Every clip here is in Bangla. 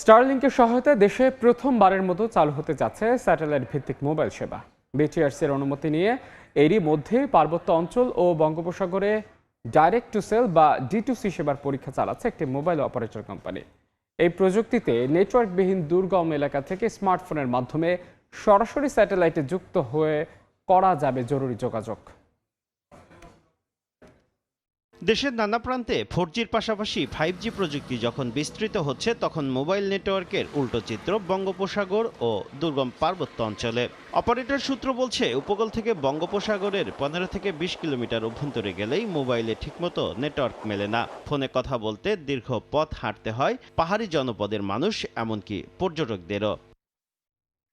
স্টারলিংকের সহায়তায় দেশে প্রথমবারের মতো চালু হতে যাচ্ছে স্যাটেলাইট ভিত্তিক মোবাইল সেবা। বিটিআরসির অনুমতি নিয়ে এরই মধ্যে পার্বত্য অঞ্চল ও বঙ্গোপসাগরে ডাইরেক্ট টু সেল বা D2C সেবার পরীক্ষা চালাচ্ছে একটি মোবাইল অপারেটর কোম্পানি। এই প্রযুক্তিতে নেটওয়ার্কবিহীন দুর্গম এলাকা থেকে স্মার্টফোনের মাধ্যমে সরাসরি স্যাটেলাইটে যুক্ত হয়ে করা যাবে জরুরি যোগাযোগ। দেশের নানা প্রান্তে 4Gর পাশাপাশি 5G প্রযুক্তি যখন বিস্তৃত হচ্ছে, তখন মোবাইল নেটওয়ার্কের উল্টো চিত্র বঙ্গোপসাগর ও দুর্গম পার্বত্য অঞ্চলে। অপারেটর সূত্র বলছে, উপকূল থেকে বঙ্গোপসাগরের 15 থেকে 20 কিলোমিটার অভ্যন্তরে গেলেই মোবাইলে ঠিকমতো নেটওয়ার্ক মেলে না। ফোনে কথা বলতে দীর্ঘ পথ হাঁটতে হয় পাহাড়ি জনপদের মানুষ, এমনকি পর্যটকদেরও।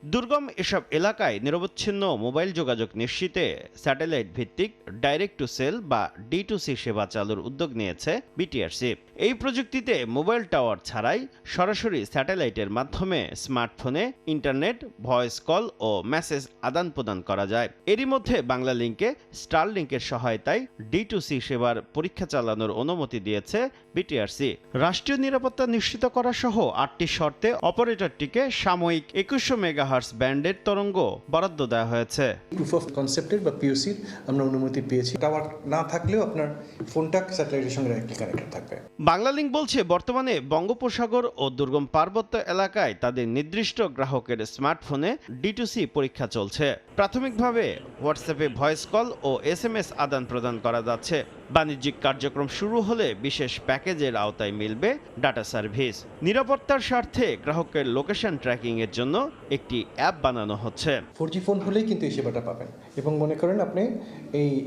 দুর্গম এসব এলাকায় নিরবচ্ছিন্ন মোবাইল যোগাযোগ নিশ্চিতে স্যাটেলাইট ভিত্তিক ডাইরেক্ট টু সেল বা D2C সেবা চালুর উদ্যোগ নিয়েছে বিটিআরসি। এই প্রযুক্তিতে মোবাইল টাওয়ার ছাড়াই সরাসরি স্যাটেলাইটের মাধ্যমে স্মার্টফোনে ইন্টারনেট, ভয়েস কল ও মেসেজ আদান প্রদান করা যায়। এরই মধ্যে বাংলালিংকে স্টারলিংকের সহায়তায় D2C সেবার পরীক্ষা চালানোর অনুমতি দিয়েছে বিটিআরসি। রাষ্ট্রীয় নিরাপত্তা নিশ্চিত করা সহ 8টি শর্তে অপারেটরটিকে সাময়িক 2100 মেগাহার্টজ ব্যান্ডের তরঙ্গ বরাদ্দ দেওয়া হয়েছে। প্রুফ অফ কনসেপ্টের বা পিওসির আমরা অনুমতি পেয়েছি। টাওয়ার না থাকলেও আপনার ফোনটা স্যাটেলাইটের সঙ্গে ডাইরেক্টলি কানেক্টেড থাকবে। বাংলালিংক বলছে, বর্তমানে বঙ্গোপসাগর ও দুর্গম পার্বত্য এলাকায় তাদের নির্দিষ্ট গ্রাহকের স্মার্টফোনে D2C পরীক্ষা চলছে। প্রাথমিকভাবে হোয়াটসঅ্যাপে ভয়েস কল ও SMS আদান প্রদান করা যাচ্ছে। বাণিজ্যিক কার্যক্রম শুরু হলে বিশেষ প্যাকেজের আওতায় মিলবে ডাটা সার্ভিস। নিরাপত্তার স্বার্থে গ্রাহকের লোকেশন ট্র্যাকিং এর জন্য একটি অ্যাপ বানানো হচ্ছে। 4G ফোন হলেই কিন্তু এই সেবাটা পাবেন। এবং মনে করেন আপনি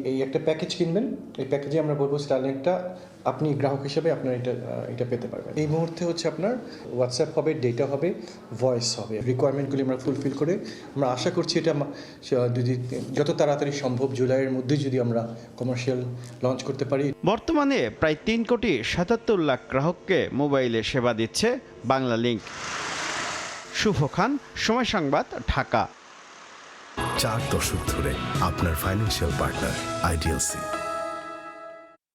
এই একটা প্যাকেজ কিনবেন, এই প্যাকেজে আমরা বলবো স্টারলিংকটা আপনি গ্রাহক হিসেবে আপনার এটা পেতে পারবেন। এই মুহূর্তে হচ্ছে আপনার হোয়াটসঅ্যাপ হবে, ডেটা হবে, ভয়েস হবে। রিকোয়ারমেন্টগুলি আমরা ফুলফিল করে আমরা আশা করছি এটা যদি যত তাড়াতাড়ি সম্ভব জুলাইয়ের মধ্যে যদি আমরা কমার্শিয়াল লঞ্চ করতে পারি। বর্তমানে প্রায় 3,77,00,000 গ্রাহককে মোবাইলে সেবা দিচ্ছে বাংলালিংক। শুভ খান, সময় সংবাদ, ঢাকা। 4 দশক ধরে আপনার ফাইন্যান্সিয়াল পার্টনার আইডিএলসি।